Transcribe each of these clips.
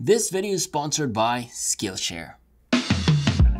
This video is sponsored by Skillshare.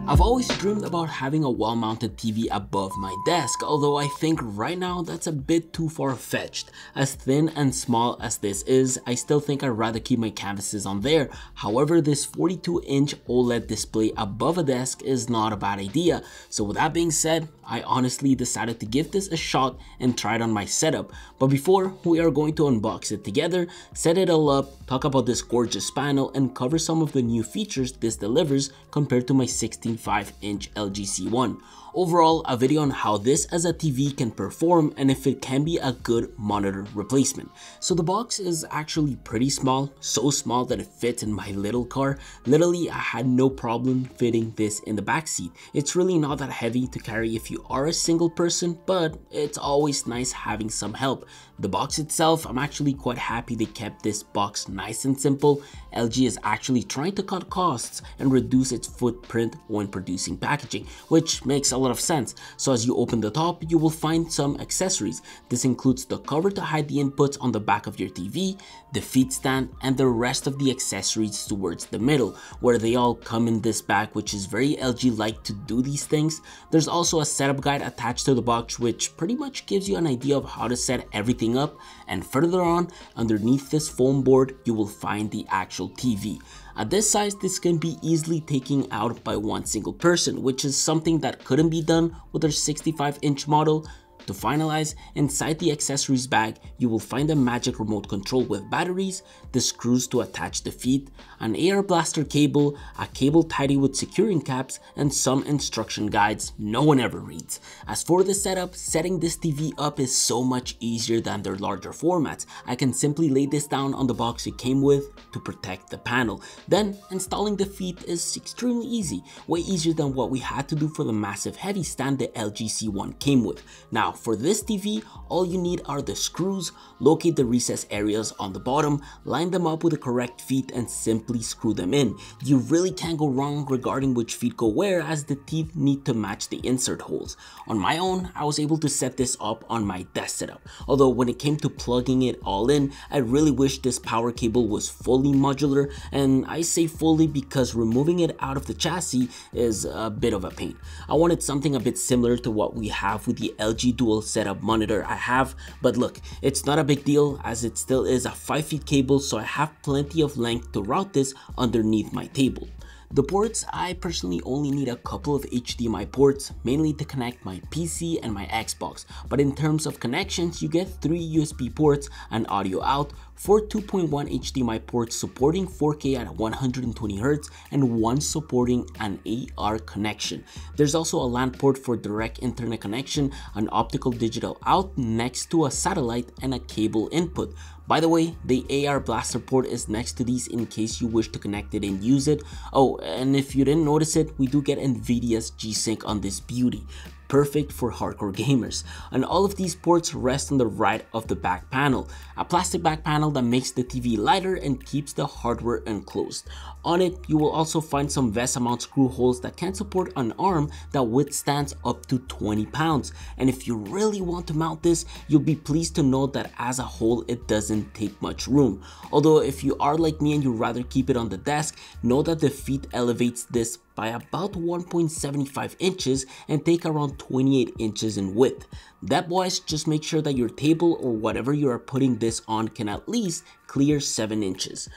I've always dreamed about having a wall-mounted TV above my desk, although I think right now that's a bit too far-fetched. As thin and small as this is, I still think I'd rather keep my canvases on there. However, this 42-inch OLED display above a desk is not a bad idea. So with that being said, I honestly decided to give this a shot and try it on my setup. But before, we are going to unbox it together, set it all up, talk about this gorgeous panel, and cover some of the new features this delivers compared to my 16.5-inch LG C1. Overall, a video on how this as a TV can perform and if it can be a good monitor replacement. So the box is actually pretty small, so small that it fits in my little car. Literally, I had no problem fitting this in the back seat. It's really not that heavy to carry if you are a single person, but it's always nice having some help. The box itself, I'm actually quite happy they kept this box nice and simple. LG is actually trying to cut costs and reduce its footprint when producing packaging, which makes a lot of sense. So as you open the top, you will find some accessories. This includes the cover to hide the inputs on the back of your TV, the feet stand, and the rest of the accessories towards the middle, where they all come in this bag, which is very LG-like to do these things. There's also a setup guide attached to the box, which pretty much gives you an idea of how to set everything up, and further on, underneath this foam board, you will find the actual TV. At this size, this can be easily taken out by one single person, which is something that couldn't be done with our 65-inch model. To finalize, inside the accessories bag, you will find a magic remote control with batteries, the screws to attach the feet, an AR blaster cable, a cable tidy with securing caps, and some instruction guides no one ever reads. As for the setup, setting this TV up is so much easier than their larger formats. I can simply lay this down on the box it came with to protect the panel. Then, installing the feet is extremely easy, way easier than what we had to do for the massive heavy stand the LG C1 came with. Now, for this TV, all you need are the screws. Locate the recess areas on the bottom, line them up with the correct feet, and simply screw them in. You really can't go wrong regarding which feet go where, as the teeth need to match the insert holes. On my own, I was able to set this up on my desk setup, although when it came to plugging it all in, I really wish this power cable was fully modular, and I say fully because removing it out of the chassis is a bit of a pain. I wanted something a bit similar to what we have with the LG dual setup monitor I have, but look, it's not a big deal as it still is a 5 feet cable, so I have plenty of length to route this underneath my table. The ports, I personally only need a couple of HDMI ports, mainly to connect my PC and my Xbox, but in terms of connections, you get 3 USB ports, an audio out, 4 2.1 HDMI ports supporting 4K at 120Hz, and 1 supporting an AR connection. There's also a LAN port for direct internet connection, an optical digital out next to a satellite, and a cable input. By the way, the AR blaster port is next to these in case you wish to connect it and use it. Oh, and if you didn't notice it, we do get Nvidia's G-Sync on this beauty. Perfect for hardcore gamers. And all of these ports rest on the right of the back panel, a plastic back panel that makes the TV lighter and keeps the hardware enclosed. On it, you will also find some VESA mount screw holes that can support an arm that withstands up to 20 pounds. And if you really want to mount this, you'll be pleased to know that as a whole, it doesn't take much room. Although if you are like me and you'd rather keep it on the desk, know that the feet elevates this by about 1.75 inches and take around 28 inches in width. That boys, just make sure that your table or whatever you are putting this on can at least clear 7 inches.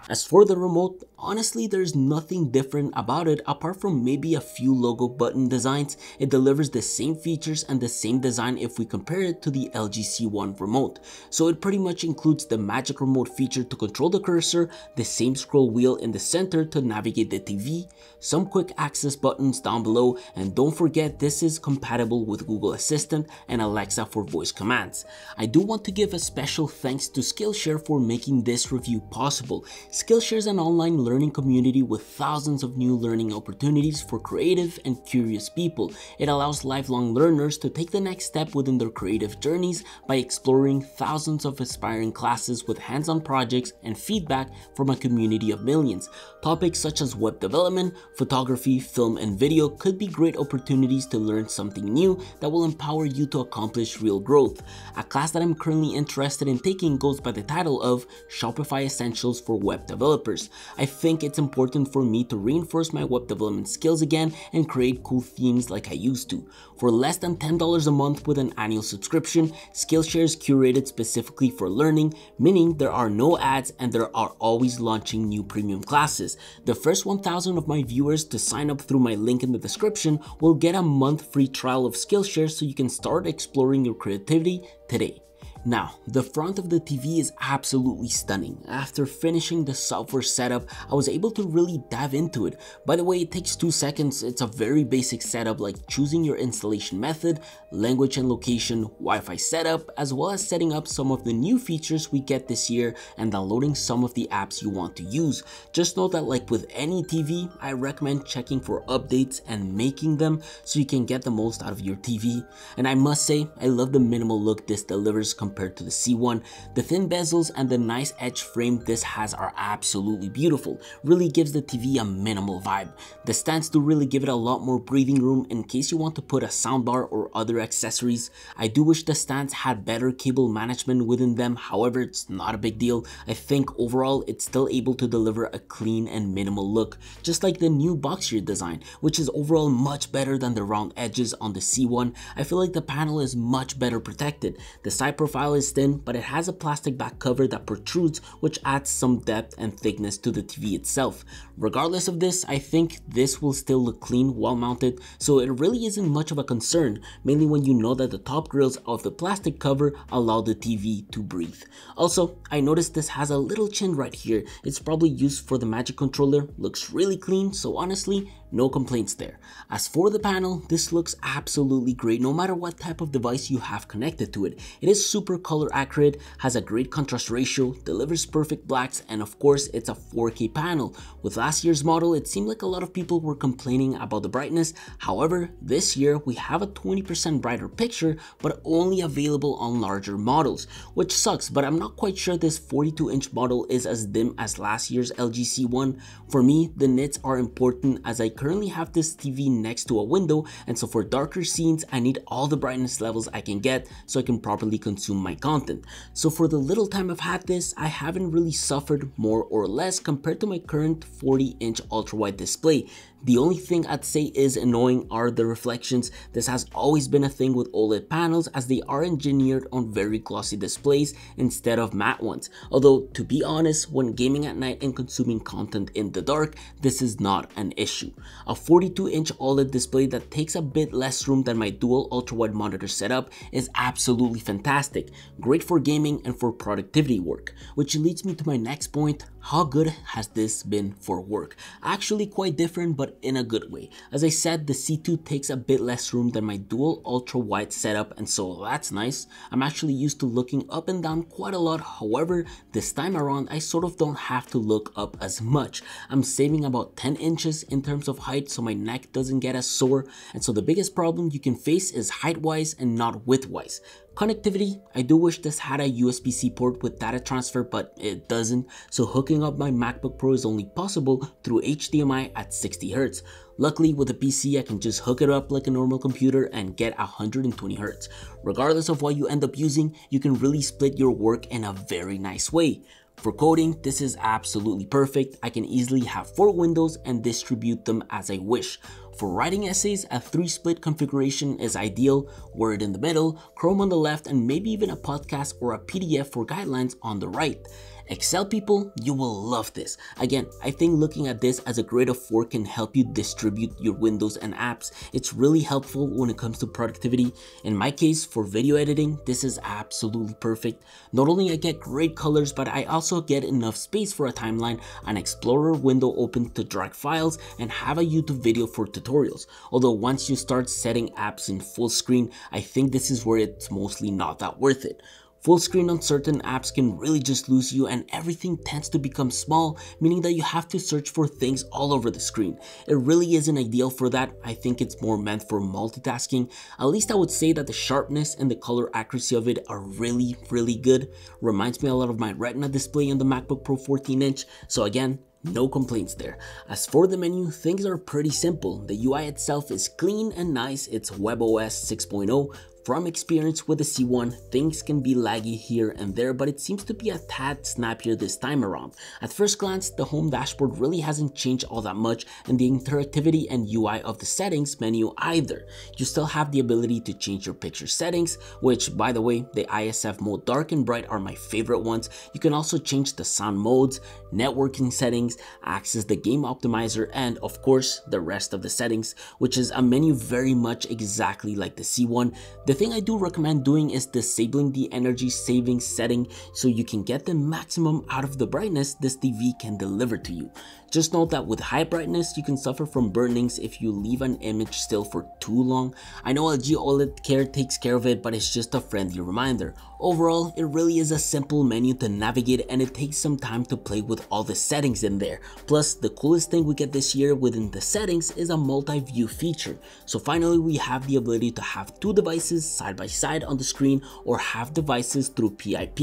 As for the remote, honestly there's nothing different about it apart from maybe a few logo button designs. It delivers the same features and the same design if we compare it to the LG C1 remote. So it pretty much includes the magic remote feature to control the cursor, the same scroll wheel in the center to navigate the TV, some quick access buttons down below, and don't forget this is compatible with Google Assistant and Alexa for voice commands. I do want to give a special thanks to Skillshare for making this review possible. Skillshare is an online learning community with thousands of new learning opportunities for creative and curious people. It allows lifelong learners to take the next step within their creative journeys by exploring thousands of aspiring classes with hands-on projects and feedback from a community of millions. Topics such as web development, photography, film, and video could be great opportunities to learn something new that will empower you to accomplish real growth. A class that I'm currently interested in taking goes by the title of Shopify Essentials for Web Developers. I think it's important for me to reinforce my web development skills again and create cool themes like I used to. For less than $10 a month with an annual subscription, Skillshare is curated specifically for learning, meaning there are no ads and there are always launching new premium classes. The first 1,000 of my viewers to sign up through my link in the description will get a month free trial of Skillshare so you can start exploring your creativity today. Now, the front of the TV is absolutely stunning. After finishing the software setup, I was able to really dive into it. By the way, it takes 2 seconds. It's a very basic setup like choosing your installation method, language and location, Wi-Fi setup, as well as setting up some of the new features we get this year and downloading some of the apps you want to use. Just know that like with any TV, I recommend checking for updates and making them so you can get the most out of your TV. And I must say, I love the minimal look this delivers compared to the C1. The thin bezels and the nice edge frame this has are absolutely beautiful. Really gives the TV a minimal vibe. The stands do really give it a lot more breathing room in case you want to put a soundbar or other accessories. I do wish the stands had better cable management within them, however it's not a big deal. I think overall it's still able to deliver a clean and minimal look, just like the new boxier design, which is overall much better than the round edges on the C1. I feel like the panel is much better protected. The side profile is thin, but it has a plastic back cover that protrudes, which adds some depth and thickness to the TV itself. Regardless of this, I think this will still look clean while mounted, so it really isn't much of a concern, mainly when you know that the top grills of the plastic cover allow the TV to breathe. Also, I noticed this has a little chin right here. It's probably used for the Magic Controller. Looks really clean, so honestly, no complaints there. As for the panel, this looks absolutely great no matter what type of device you have connected to it. It is super color accurate, has a great contrast ratio, delivers perfect blacks, and of course it's a 4K panel. With last year's model, it seemed like a lot of people were complaining about the brightness. However, this year we have a 20% brighter picture, but only available on larger models, which sucks, but I'm not quite sure this 42-inch model is as dim as last year's LG C1. For me, the nits are important as I currently have this TV next to a window, and so for darker scenes I need all the brightness levels I can get so I can properly consume my content. So for the little time I've had this, I haven't really suffered more or less compared to my current 40-inch ultra-wide display. The only thing I'd say is annoying are the reflections. This has always been a thing with OLED panels as they are engineered on very glossy displays instead of matte ones. Although to be honest, when gaming at night and consuming content in the dark, this is not an issue. A 42-inch OLED display that takes a bit less room than my dual ultra-wide monitor setup is absolutely fantastic. Great for gaming and for productivity work. Which leads me to my next point. How good has this been for work? Actually quite different, but in a good way. As I said, the C2 takes a bit less room than my dual ultra wide setup, and so that's nice. I'm actually used to looking up and down quite a lot. However, this time around I sort of don't have to look up as much. I'm saving about 10 inches in terms of height so my neck doesn't get as sore, and so the biggest problem you can face is height wise and not width wise. Connectivity, I do wish this had a USB-C port with data transfer, but it doesn't, so hooking up my MacBook Pro is only possible through HDMI at 60 Hz. Luckily, with a PC, I can just hook it up like a normal computer and get 120 Hz. Regardless of what you end up using, you can really split your work in a very nice way. For coding, this is absolutely perfect. I can easily have 4 windows and distribute them as I wish. For writing essays, a 3-split configuration is ideal, Word in the middle, Chrome on the left, and maybe even a podcast or a PDF for guidelines on the right. Excel people, you will love this. Again, I think looking at this as a grid of 4 can help you distribute your windows and apps. It's really helpful when it comes to productivity. In my case, for video editing, this is absolutely perfect. Not only I get great colors, but I also get enough space for a timeline, an Explorer window open to drag files, and have a YouTube video for tutorials. Although once you start setting apps in full screen, I think this is where it's mostly not that worth it. Full screen on certain apps can really just lose you, and everything tends to become small, meaning that you have to search for things all over the screen. It really isn't ideal for that. I think it's more meant for multitasking. At least I would say that the sharpness and the color accuracy of it are really good. Reminds me a lot of my Retina display on the MacBook Pro 14-inch, so again, no complaints there. As for the menu, things are pretty simple. The UI itself is clean and nice. It's WebOS 6.0. From experience with the C1, things can be laggy here and there, but it seems to be a tad snappier this time around. At first glance, the home dashboard really hasn't changed all that much, and the interactivity and UI of the settings menu either. You still have the ability to change your picture settings, which, by the way, the ISF mode dark and bright are my favorite ones. You can also change the sound modes, networking settings, access the game optimizer, and of course the rest of the settings, which is a menu very much exactly like the C1. The thing I do recommend doing is disabling the energy saving setting so you can get the maximum out of the brightness this TV can deliver to you. Just note that with high brightness, you can suffer from burnings if you leave an image still for too long. I know LG OLED Care takes care of it, but it's just a friendly reminder. Overall, it really is a simple menu to navigate, and it takes some time to play with all the settings in there. Plus, the coolest thing we get this year within the settings is a multi-view feature. So finally, we have the ability to have two devices side by side on the screen or have devices through PIP.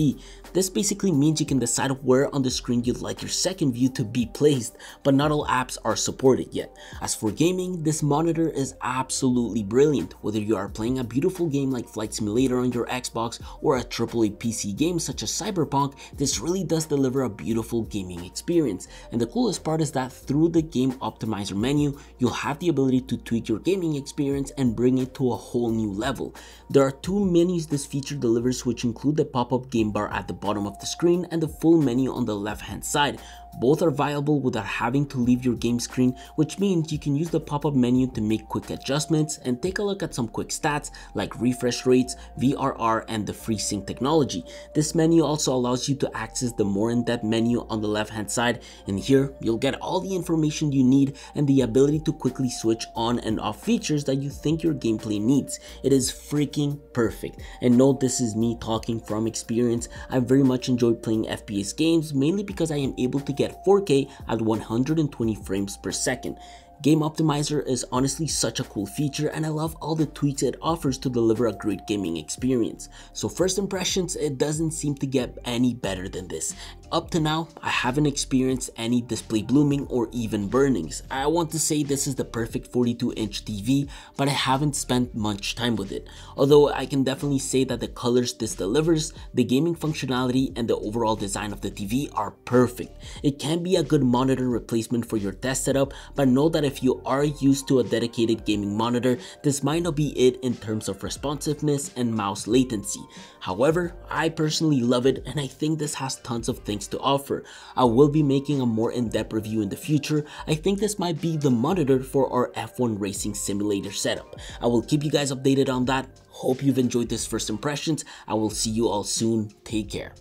This basically means you can decide where on the screen you'd like your second view to be placed, but not all apps are supported yet. As for gaming, this monitor is absolutely brilliant. Whether you are playing a beautiful game like Flight Simulator on your Xbox or a AAA PC game such as Cyberpunk, this really does deliver a beautiful gaming experience. And the coolest part is that through the game optimizer menu, you'll have the ability to tweak your gaming experience and bring it to a whole new level. There are two menus this feature delivers, which include the pop-up game bar at the bottom of the screen and the full menu on the left hand side. Both are viable without having to leave your game screen, which means you can use the pop-up menu to make quick adjustments and take a look at some quick stats like refresh rates, VRR, and the FreeSync technology. This menu also allows you to access the more in-depth menu on the left hand side, and here you'll get all the information you need and the ability to quickly switch on and off features that you think your gameplay needs. It is freaking perfect. And note, this is me talking from experience. I very much enjoy playing FPS games, mainly because I am able to get 4K at 120 frames per second. Game Optimizer is honestly such a cool feature, and I love all the tweaks it offers to deliver a great gaming experience. So first impressions, it doesn't seem to get any better than this. Up to now, I haven't experienced any display blooming or even burnings. I want to say this is the perfect 42-inch TV, but I haven't spent much time with it. Although I can definitely say that the colors this delivers, the gaming functionality, and the overall design of the TV are perfect. It can be a good monitor replacement for your test setup, but know that if you are used to a dedicated gaming monitor, this might not be it in terms of responsiveness and mouse latency. However, I personally love it, and I think this has tons of things to offer. I will be making a more in-depth review in the future. I think this might be the monitor for our F1 racing simulator setup. I will keep you guys updated on that. Hope you've enjoyed this first impressions. I will see you all soon. Take care.